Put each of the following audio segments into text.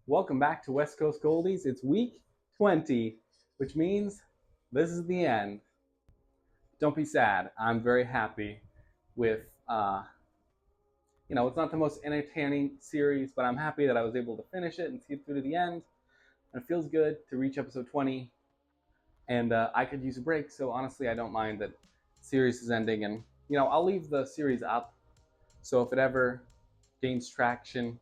Welcome back to West Coast Goldies. It's week 20, which means this is the end. Don't be sad. I'm very happy with, it's not the most entertaining series, but I'm happy that I was able to finish it and see it through to the end. And it feels good to reach episode 20. And I could use a break, so honestly, I don't mind that the series is ending. And, I'll leave the series up. So if it ever gains traction,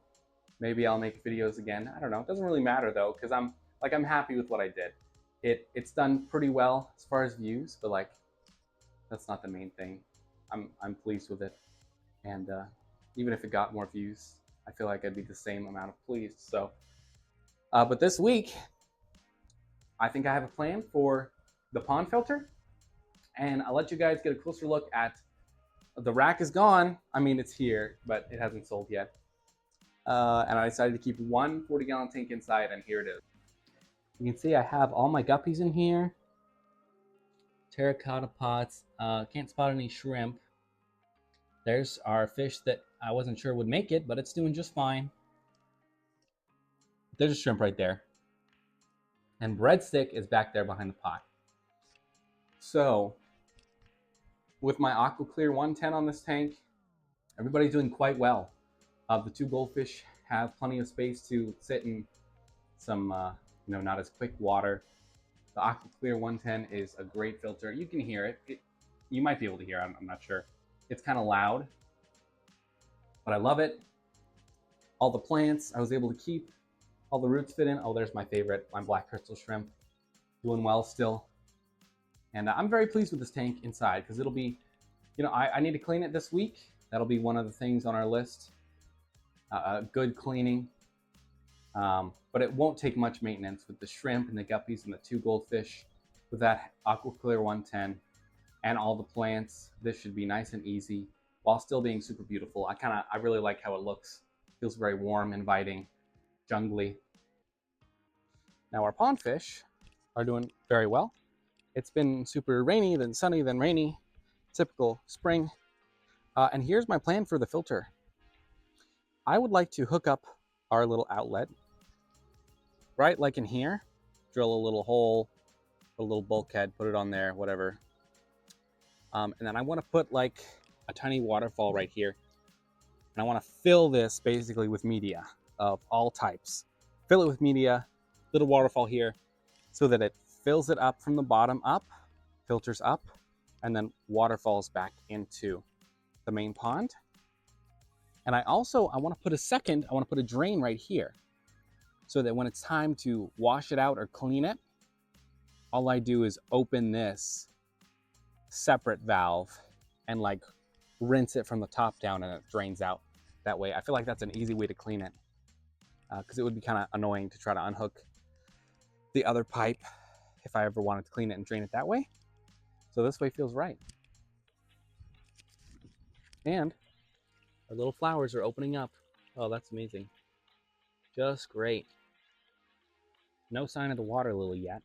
maybe I'll make videos again. I don't know. It doesn't really matter though, because I'm happy with what I did. It's done pretty well as far as views, but that's not the main thing. I'm pleased with it, and even if it got more views, I feel like I'd be the same amount of pleased. So, but this week, I think I have a plan for the pond filter, and I'll let you guys get a closer look at. The rack is gone. I mean, it's here, but it hasn't sold yet. And I decided to keep one 40-gallon tank inside, and here it is. You can see I have all my guppies in here. Terracotta pots. Can't spot any shrimp. There's our fish that I wasn't sure would make it, but it's doing just fine. There's a shrimp right there. And breadstick is back there behind the pot. So, with my Aqua Clear 110 on this tank, everybody's doing quite well. The two goldfish have plenty of space to sit in some, not as quick water. The Aqua Clear 110 is a great filter. You can hear it. You might be able to hear it. I'm not sure. It's kind of loud, but I love it. All the plants I was able to keep. All the roots fit in. Oh, there's my favorite, my black crystal shrimp. Doing well still. And I'm very pleased with this tank inside because it'll be, I need to clean it this week. That'll be one of the things on our list. Good cleaning. But it won't take much maintenance with the shrimp and the guppies and the two goldfish. With that Aqua Clear 110 and all the plants, this should be nice and easy while still being super beautiful. I really like how it looks. Feels very warm, inviting, jungly. Now our pond fish are doing very well. It's been super rainy, then sunny, then rainy. Typical spring. And here's my plan for the filter. I would like to hook up our little outlet, right like in here. Drill a little hole, put a little bulkhead, put it on there, whatever. And then I want to put like a tiny waterfall right here. And I want to fill this basically with media of all types. Fill it with media, little waterfall here, so that it fills it up from the bottom up, filters up, and then waterfalls back into the main pond. And I want to put a drain right here, so that when it's time to wash it out or clean it, all I do is open this separate valve and rinse it from the top down, and it drains out that way. I feel like that's an easy way to clean it, because it would be kind of annoying to try to unhook the other pipe if I ever wanted to clean it and drain it that way. So this way feels right. And our little flowers are opening up. Oh, that's amazing. Just great. No sign of the water lily yet.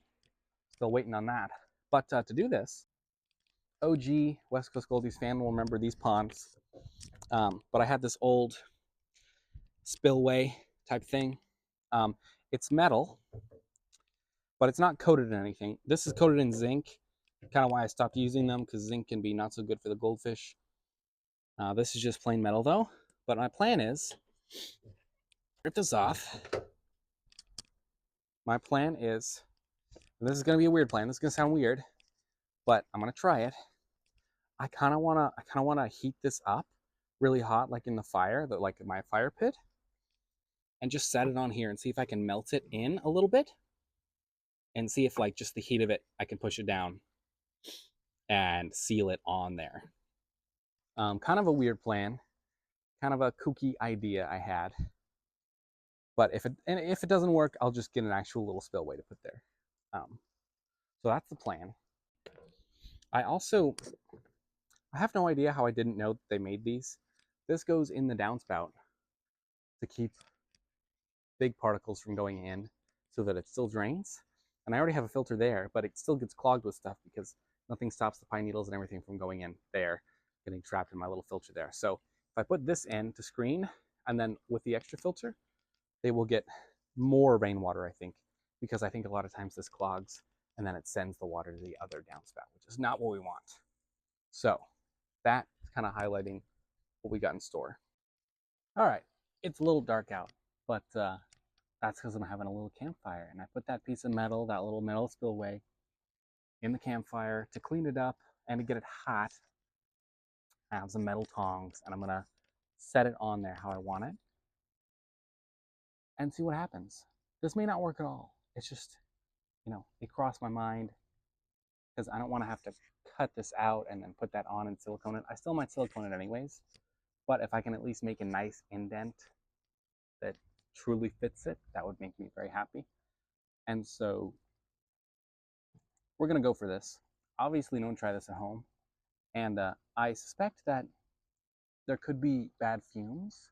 Still waiting on that. But to do this, OG West Coast Goldies fan will remember these ponds. But I had this old spillway type thing. It's metal, but it's not coated in anything. This is coated in zinc. Kind of why I stopped using them, because zinc can be not so good for the goldfish. This is just plain metal though. But my plan is, rip this off. My plan is, and this is gonna be a weird plan. This is gonna sound weird, but I'm gonna try it. I kind of wanna heat this up really hot, like in the fire, like my fire pit, and just set it on here and see if I can melt it in a little bit, and see if just the heat of it, I can push it down and seal it on there. Kind of a weird plan, kind of a kooky idea I had. But if it doesn't work, I'll just get an actual little spillway to put there. So that's the plan. I have no idea how I didn't know that they made these. This goes in the downspout to keep big particles from going in, so that it still drains. And I already have a filter there, but it still gets clogged with stuff because nothing stops the pine needles and everything from going in there, getting trapped in my little filter there. So if I put this in to screen, and then with the extra filter, they will get more rainwater, I think, because I think a lot of times this clogs and then it sends the water to the other downspout, which is not what we want. So that's kind of highlighting what we got in store. All right, it's a little dark out, but that's because I'm having a little campfire, and I put that piece of metal, that little metal spillway, in the campfire to clean it up and to get it hot. I have some metal tongs, and I'm gonna set it on there how I want it and see what happens. This may not work at all. It's just, it crossed my mind because I don't want to have to cut this out and then put that on and silicone it. I still might silicone it anyways, but if I can at least make a nice indent that truly fits it, that would make me very happy. And so we're gonna go for this. Obviously, don't try this at home. And I suspect that there could be bad fumes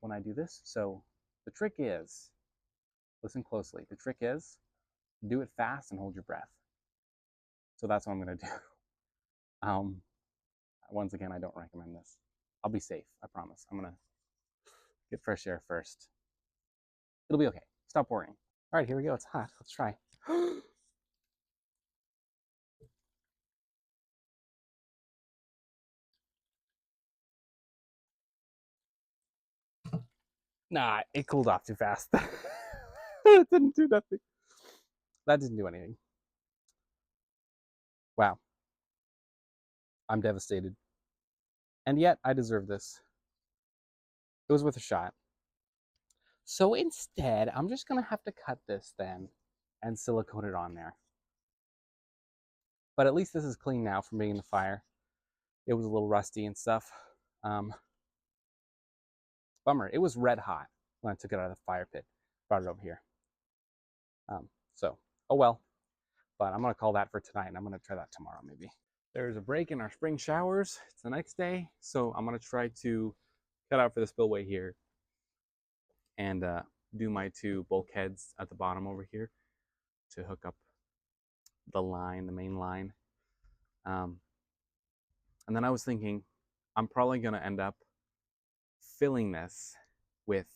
when I do this. So the trick is, listen closely. The trick is, do it fast and hold your breath. So that's what I'm gonna do. Once again, I don't recommend this. I'll be safe, I promise. I'm gonna get fresh air first. It'll be okay. Stop worrying. All right, here we go. It's hot. Let's try. Nah, it cooled off too fast. It didn't do nothing. That didn't do anything. Wow. I'm devastated. And yet, I deserve this. It was worth a shot. So instead, I'm just going to have to cut this then and silicone it on there. But at least this is clean now from being in the fire. It was a little rusty and stuff. Bummer. It was red hot when I took it out of the fire pit. Brought it over here. So, oh well. But I'm going to call that for tonight, and I'm going to try that tomorrow maybe. There's a break in our spring showers. It's the next day, so I'm going to try to cut out for the spillway here and do my 2 bulkheads at the bottom over here to hook up the line, the main line. And then I was thinking, I'm probably going to end up filling this with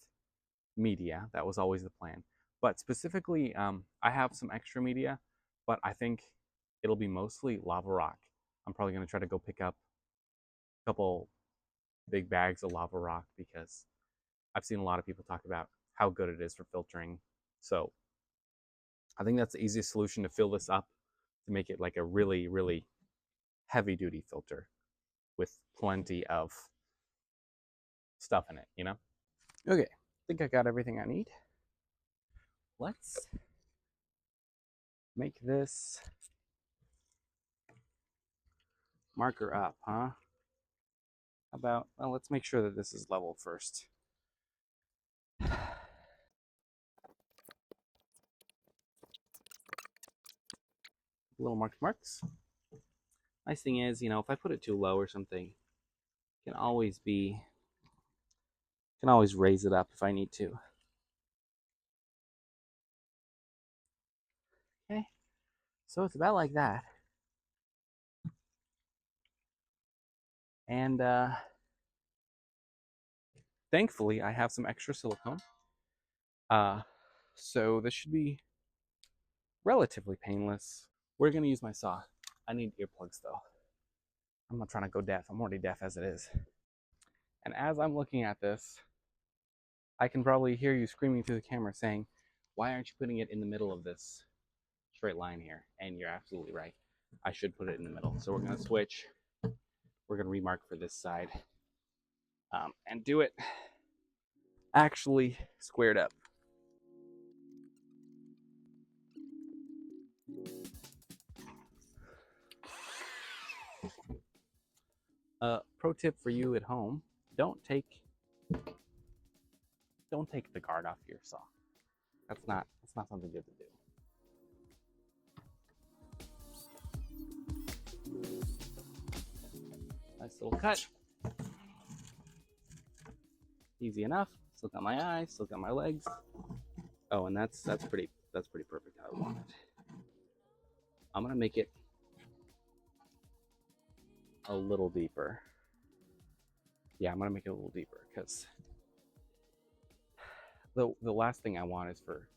media. That was always the plan. But specifically, I have some extra media, but I think it'll be mostly lava rock. I'm probably going to try to go pick up a couple big bags of lava rock because I've seen a lot of people talk about how good it is for filtering. So I think that's the easiest solution to fill this up, to make it like a really, really heavy duty filter with plenty of stuff in it, Okay, I think I got everything I need. Let's make this marker up, huh? Well, let's make sure that this is level first. Little marks. Nice thing is, if I put it too low or something, can always raise it up if I need to. Okay, so it's about like that. And thankfully, I have some extra silicone. So this should be relatively painless. We're gonna use my saw. I need earplugs though. I'm not trying to go deaf. I'm already deaf as it is. And as I'm looking at this, I can probably hear you screaming through the camera saying, why aren't you putting it in the middle of this straight line here? And you're absolutely right. I should put it in the middle. So we're gonna switch. We're gonna remark for this side and do it actually squared up. Pro tip for you at home: don't take the guard off your saw. That's not something good to do. Nice little cut. Easy enough. Still got my eyes. Still got my legs. Oh, and that's pretty perfect how I want it. I'm gonna make it a little deeper. Yeah, I'm gonna make it a little deeper because the last thing I want is for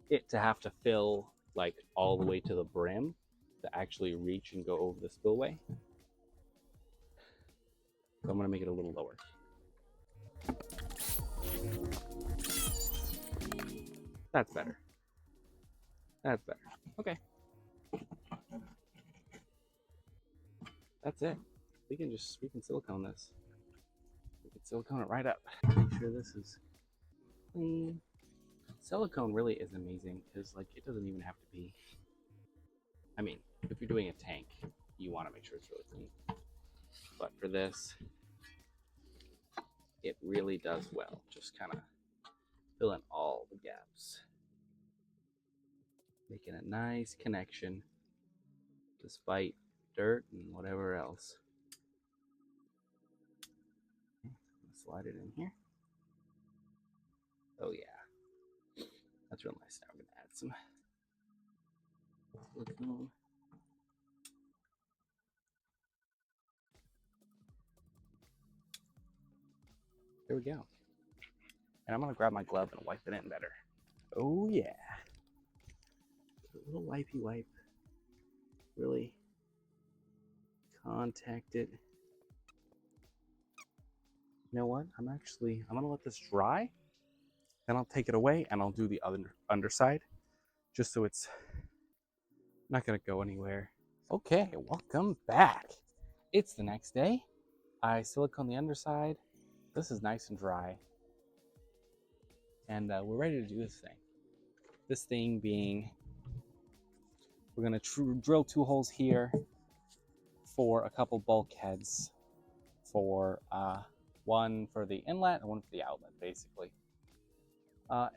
it to have to fill like all the way to the brim to actually reach and go over the spillway. So I'm gonna make it a little lower. That's better. That's better. Okay. That's it. We can silicone this. We can silicone it right up. Make sure this is clean. Silicone really is amazing because like it doesn't even have to be. I mean, if you're doing a tank, you want to make sure it's really clean. But for this, it really does well. Just kind of fill in all the gaps, making a nice connection despite dirt and whatever else. Slide it in here. Oh yeah, that's real nice. Now we're gonna add some silicone. There we go. And I'm gonna grab my glove and wipe it in better. Oh yeah. A little wipey wipe. Really contact it. You know what? I'm gonna let this dry. Then I'll take it away and I'll do the other underside just so it's not gonna go anywhere. Okay, welcome back. It's the next day. I silicone the underside. This is nice and dry. And we're ready to do this thing. This thing being, we're gonna drill 2 holes here for a couple bulkheads, for one for the inlet and one for the outlet, basically.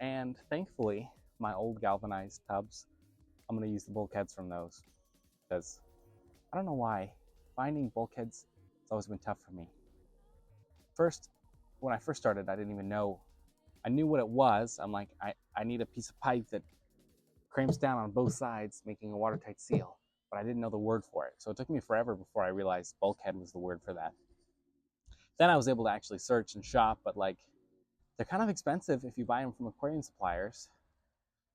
And thankfully, my old galvanized tubs, I'm gonna use the bulkheads from those because I don't know why, finding bulkheads has always been tough for me. First, when I first started, I didn't even know. I knew what it was. I'm like, I need a piece of pipe that cramps down on both sides, making a watertight seal. But I didn't know the word for it. So it took me forever before I realized bulkhead was the word for that. Then I was able to actually search and shop, but like, they're kind of expensive if you buy them from aquarium suppliers.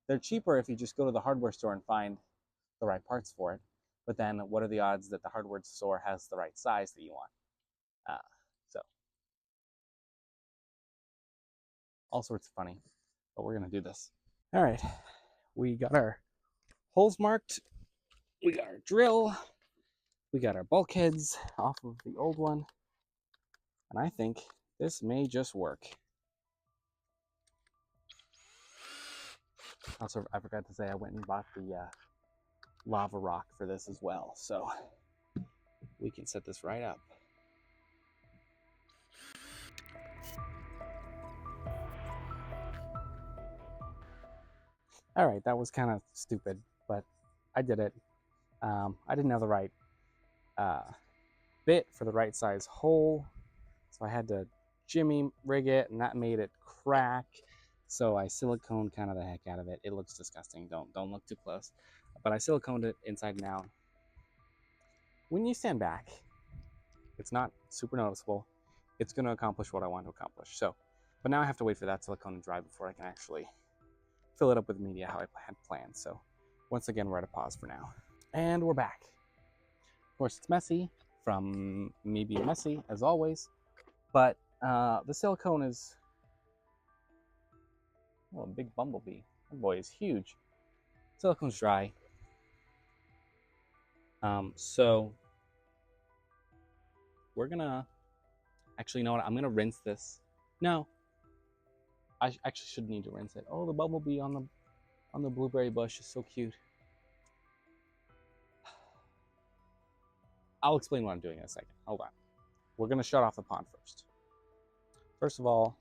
They're cheaper if you just go to the hardware store and find the right parts for it. But then what are the odds that the hardware store has the right size that you want? So all sorts of funny, but we're gonna do this. All right, we got our holes marked, we got our drill, we got our bulkheads off of the old one, and I think this may just work. Also, I forgot to say I went and bought the lava rock for this as well, so we can set this right up. All right, that was kind of stupid, but I did it. I didn't have the right bit for the right size hole, so I had to jimmy rig it, and that made it crack. So I siliconed kind of the heck out of it. It looks disgusting. Don't look too close. But I siliconed it inside and out. When you stand back, it's not super noticeable. It's going to accomplish what I want to accomplish. So, but now I have to wait for that silicone to dry before I can actually fill it up with media how I had planned. So once again, we're at a pause for now. And we're back. Of course, it's messy from me being messy, as always. But the silicone is, well, a big bumblebee. That boy is huge. Silicone's dry. So we're gonna, actually, you know what? I'm gonna rinse this. No, I actually shouldn't need to rinse it. Oh, the bumblebee on the blueberry bush is so cute. I'll explain what I'm doing in a second. Hold on. We're gonna shut off the pond first. First of all,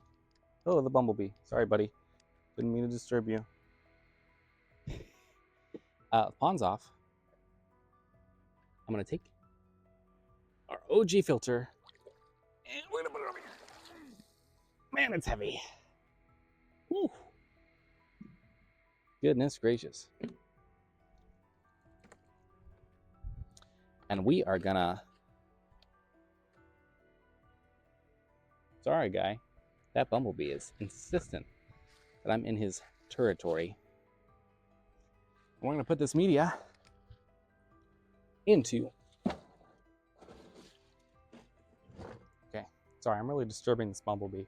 oh, the bumblebee. Sorry, buddy. Didn't mean to disturb you. The pond's off. I'm gonna take our OG filter and we're gonna put it over here. Man, it's heavy. Whew. Goodness gracious. And we are gonna, sorry guy, That bumblebee is insistent that I'm in his territory. We're going to put this media into... Okay, sorry, I'm really disturbing this bumblebee.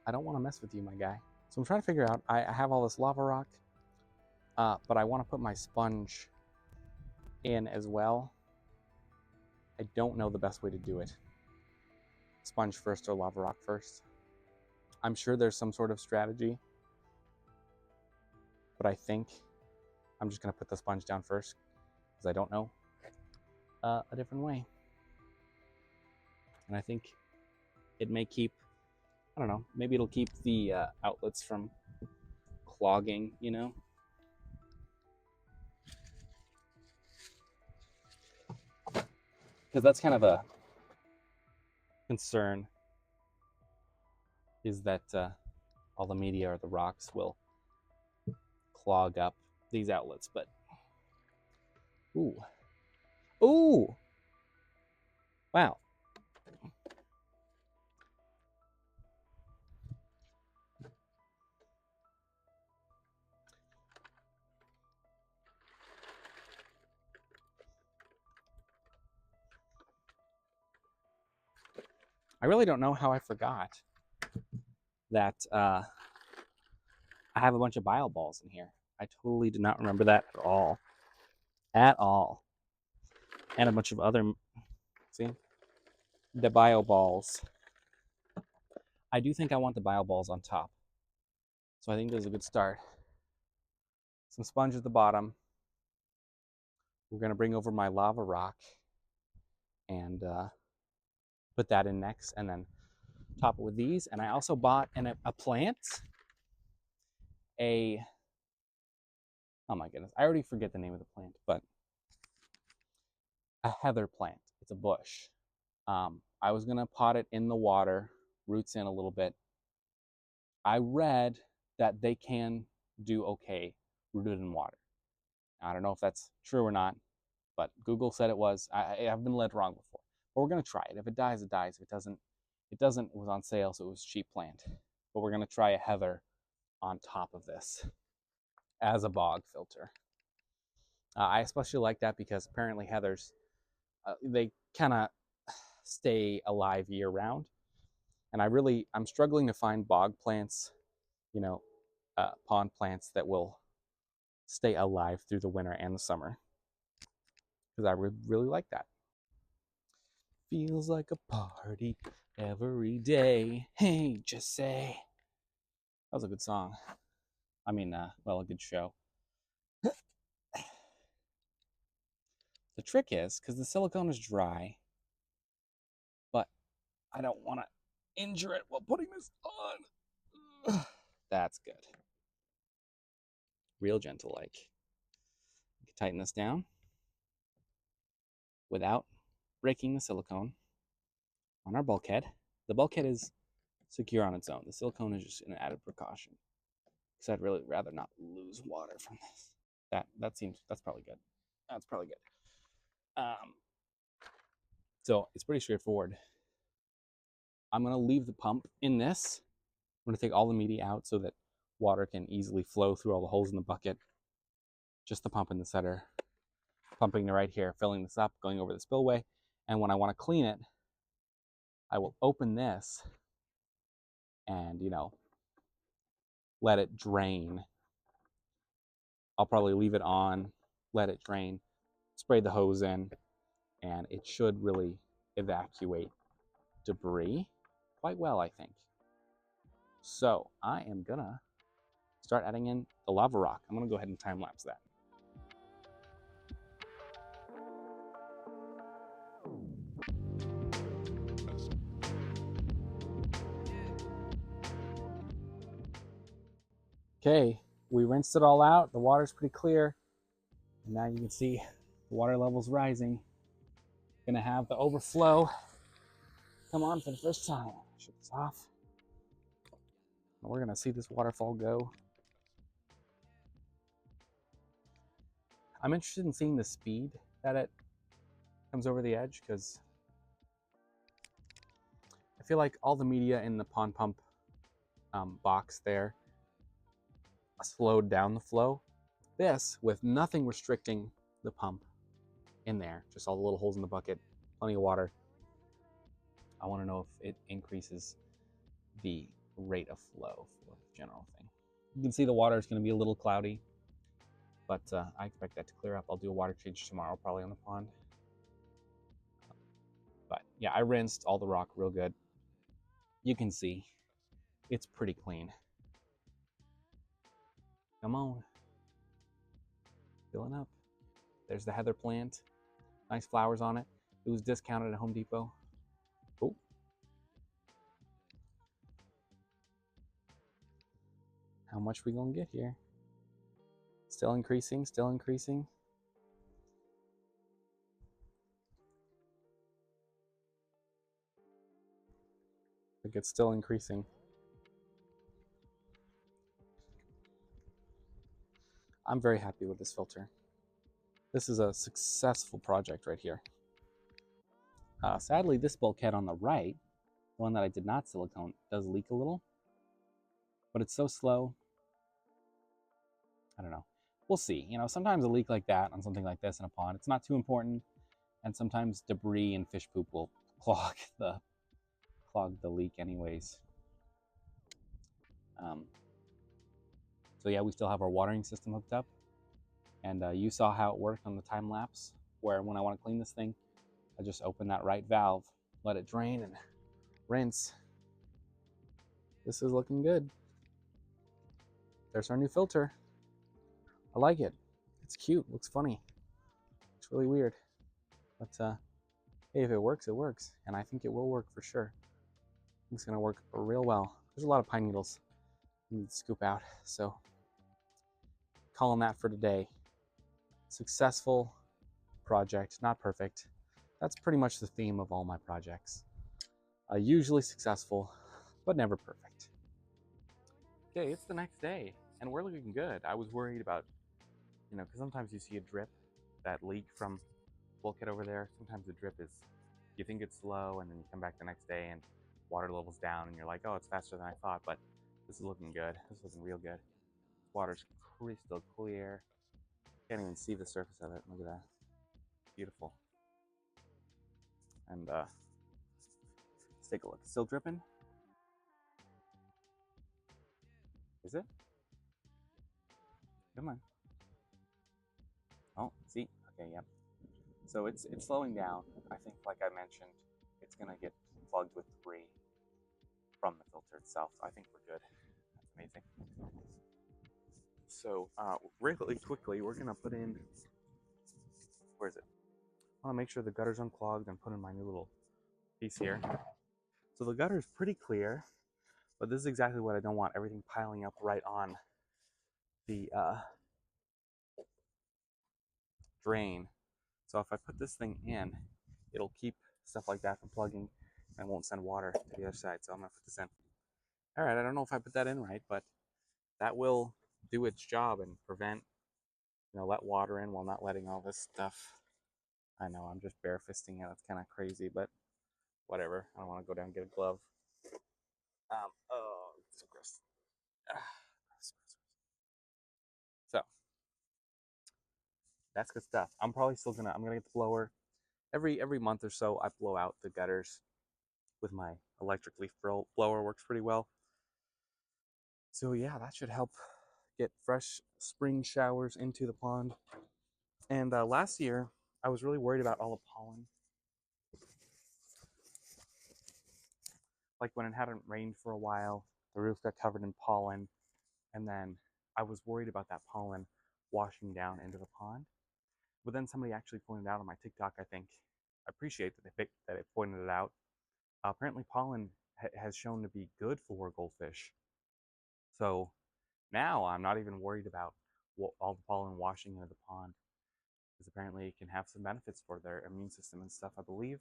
I don't want to mess with you, my guy. So I'm trying to figure out, I have all this lava rock, but I want to put my sponge in as well. I don't know the best way to do it. Sponge first or lava rock first. I'm sure there's some sort of strategy, but I think I'm just going to put the sponge down first because I don't know a different way. And I think it may keep, I don't know, maybe it'll keep the outlets from clogging, you know? Because that's kind of a concern, is that all the media or the rocks will clog up these outlets. But ooh, wow. I really don't know how I forgot that I have a bunch of bile balls in here. I totally did not remember that at all. At all. And a bunch of other, see, the bio balls. I do think I want the bio balls on top. So I think this is a good start. Some sponge at the bottom. We're going to bring over my lava rock and put that in next, and then top it with these. And I also bought a plant, oh my goodness, I already forget the name of the plant, but a heather plant. It's a bush. I was going to pot it in the water, roots in a little bit. I read that they can do okay rooted in water. I don't know if that's true or not, but Google said it was. I've been led wrong before. But we're going to try it. If it dies, it dies. If it doesn't, it doesn't. It was on sale, so it was a cheap plant. But we're going to try a heather on top of this as a bog filter. I especially like that because apparently heathers, they kind of stay alive year round. And I'm struggling to find bog plants, you know, pond plants that will stay alive through the winter and the summer. Because I really like that. Feels like a party every day. Hey, just say. That was a good song. I mean, well, a good show. The trick is, because the silicone is dry, but I don't want to injure it while putting this on. That's good. Real gentle like. You can tighten this down without breaking the silicone on our bulkhead. The bulkhead is secure on its own. The silicone is just an added precaution, because I'd really rather not lose water from this. That's probably good. That's probably good. So it's pretty straightforward. I'm going to leave the pump in this. I'm going to take all the media out so that water can easily flow through all the holes in the bucket. Just the pump in the center, pumping right here, filling this up, going over the spillway. And when I want to clean it, I will open this and, let it drain. I'll probably leave it on, let it drain, spray the hose in, and it should really evacuate debris quite well, I think. So I am gonna start adding in the lava rock. I'm gonna go ahead and time lapse that. Okay, we rinsed it all out. The water's pretty clear. And now you can see the water level's rising. Gonna have the overflow come on for the first time. Shut this off. And we're gonna see this waterfall go. I'm interested in seeing the speed that it comes over the edge, because feel like all the media in the pond pump box there slowed down the flow. This, with nothing restricting the pump in there, just all the little holes in the bucket, plenty of water. I want to know if it increases the rate of flow for the general thing. You can see the water is going to be a little cloudy, but I expect that to clear up. I'll do a water change tomorrow, probably on the pond. But yeah, I rinsed all the rock real good. You can see it's pretty clean. Come on. Filling up. There's the heather plant. Nice flowers on it. It was discounted at Home Depot. Oh. How much we gonna get here? Still increasing, still increasing. I think it's still increasing. I'm very happy with this filter. This is a successful project right here. Sadly, this bulkhead on the right, the one that I did not silicone, does leak a little, but it's so slow. I don't know. We'll see. You know, sometimes a leak like that on something like this in a pond, it's not too important, and sometimes debris and fish poop will clog the leak anyways. So yeah, we still have our watering system hooked up, and you saw how it worked on the time lapse, where when I want to clean this thing, I just open that right valve, let it drain, and rinse. This is looking good. There's our new filter. I like it. It's cute. Looks funny. It's really weird. But hey, if it works, it works. And I think it will work for sure. It's going to work real well. There's a lot of pine needles you need to scoop out. So calling that for today. Successful project. Not perfect. That's pretty much the theme of all my projects. Usually successful, but never perfect. Okay, it's the next day, and we're looking good. I was worried about, you know, because sometimes you see a drip, that leak from bulkhead over there. Sometimes the drip is, you think it's slow, and then you come back the next day and water level's down, and you're like, oh, it's faster than I thought, but this is looking good. This is looking real good. Water's crystal clear. Can't even see the surface of it. Look at that. Beautiful. And let's take a look. It's still dripping? Is it? Come on. Oh, see? Okay, yep. So it's slowing down. I think, like I mentioned, it's gonna get plugged with debris from the filter itself. So I think we're good. That's amazing. So really quickly, we're gonna put in, where is it? I wanna make sure the gutter's unclogged and put in my new little piece here. So the gutter is pretty clear, but this is exactly what I don't want, everything piling up right on the drain. So if I put this thing in, it'll keep stuff like that from plugging and won't send water to the other side. So I'm gonna put this in. All right, I don't know if I put that in right, but that will do its job and prevent, you know, let water in while not letting all this stuff. I know I'm just bare fisting it. That's kind of crazy, but whatever. I don't want to go down and get a glove. Oh, it's so gross. So that's good stuff. I'm probably still gonna. I'm gonna get the blower. Every month or so, I blow out the gutters with my electric leaf blower. Works pretty well. So yeah, that should help get fresh spring showers into the pond. And last year, I was really worried about all the pollen. Like when it hadn't rained for a while, the roof got covered in pollen, and then I was worried about that pollen washing down into the pond. But then somebody actually pointed out on my TikTok, I think. I appreciate that they pointed it out. Apparently, pollen has shown to be good for goldfish. So now I'm not even worried about all the pollen washing into the pond, because apparently it can have some benefits for their immune system and stuff, I believe.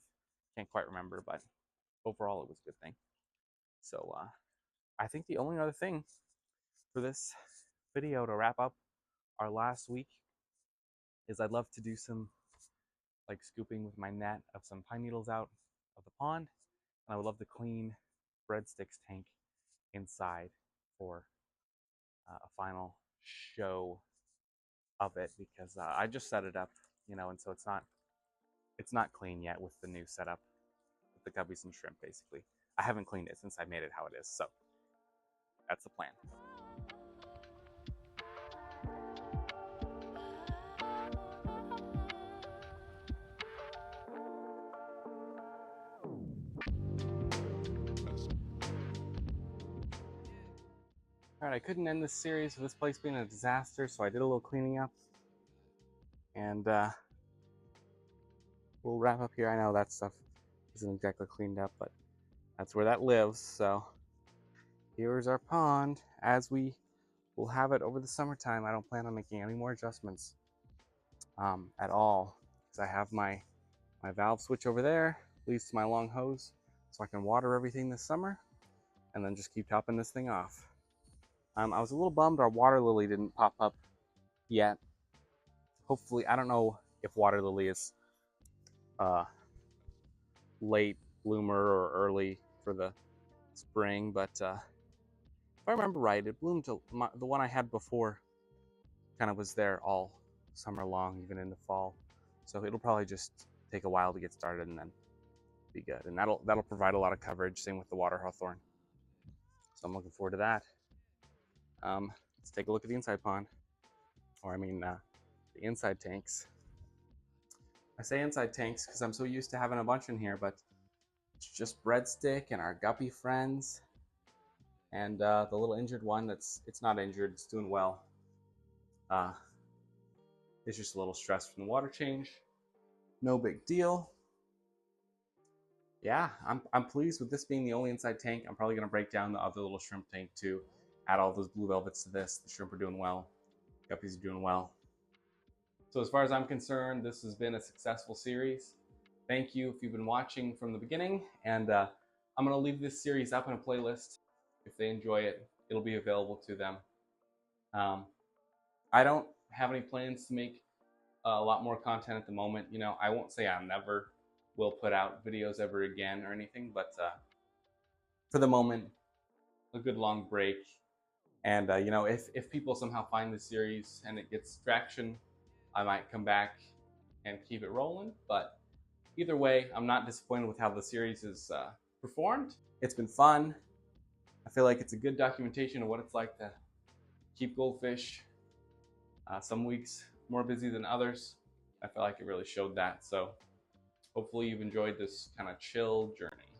Can't quite remember, but overall it was a good thing. So I think the only other thing for this video to wrap up our last week is I'd love to do some like scooping with my net of some pine needles out of the pond And I would love to clean breadsticks tank inside for a final show of it, because I just set it up, and so it's not clean yet with the new setup with the guppies and shrimp. Basically, I haven't cleaned it since I made it how it is, so that's the plan. All right, I couldn't end this series with this place being a disaster, so I did a little cleaning up, and we'll wrap up here. I know that stuff isn't exactly cleaned up, but that's where that lives. So here's our pond as we will have it over the summertime. I don't plan on making any more adjustments at all, because I have my valve switch over there, leads to my long hose, so I can water everything this summer, and then just keep topping this thing off. I was a little bummed our water lily didn't pop up yet. Hopefully, I don't know if water lily is late bloomer or early for the spring, but if I remember right, it bloomed to the one I had before kind of was there all summer long, even into fall. So it'll probably just take a while to get started and then be good. And that'll provide a lot of coverage. Same with the water hawthorn. So I'm looking forward to that. Let's take a look at the inside pond, or I mean the inside tanks. I say inside tanks because I'm so used to having a bunch in here, but it's just breadstick and our guppy friends, and the little injured one it's not injured, it's doing well. It's just a little stress from the water change. No big deal. Yeah, I'm pleased with this being the only inside tank. I'm probably going to break down the other little shrimp tank to add all those blue velvets to this. The shrimp are doing well. Guppies are doing well. So as far as I'm concerned, this has been a successful series. Thank you if you've been watching from the beginning. And I'm going to leave this series up in a playlist. If they enjoy it, it'll be available to them. I don't have any plans to make a lot more content at the moment. I won't say I never will put out videos ever again or anything, but for the moment, a good long break. And if people somehow find the series and it gets traction, I might come back and keep it rolling. But either way, I'm not disappointed with how the series is performed. It's been fun. I feel like it's a good documentation of what it's like to keep goldfish. Some weeks more busy than others. I feel like it really showed that. So hopefully you've enjoyed this kind of chill journey.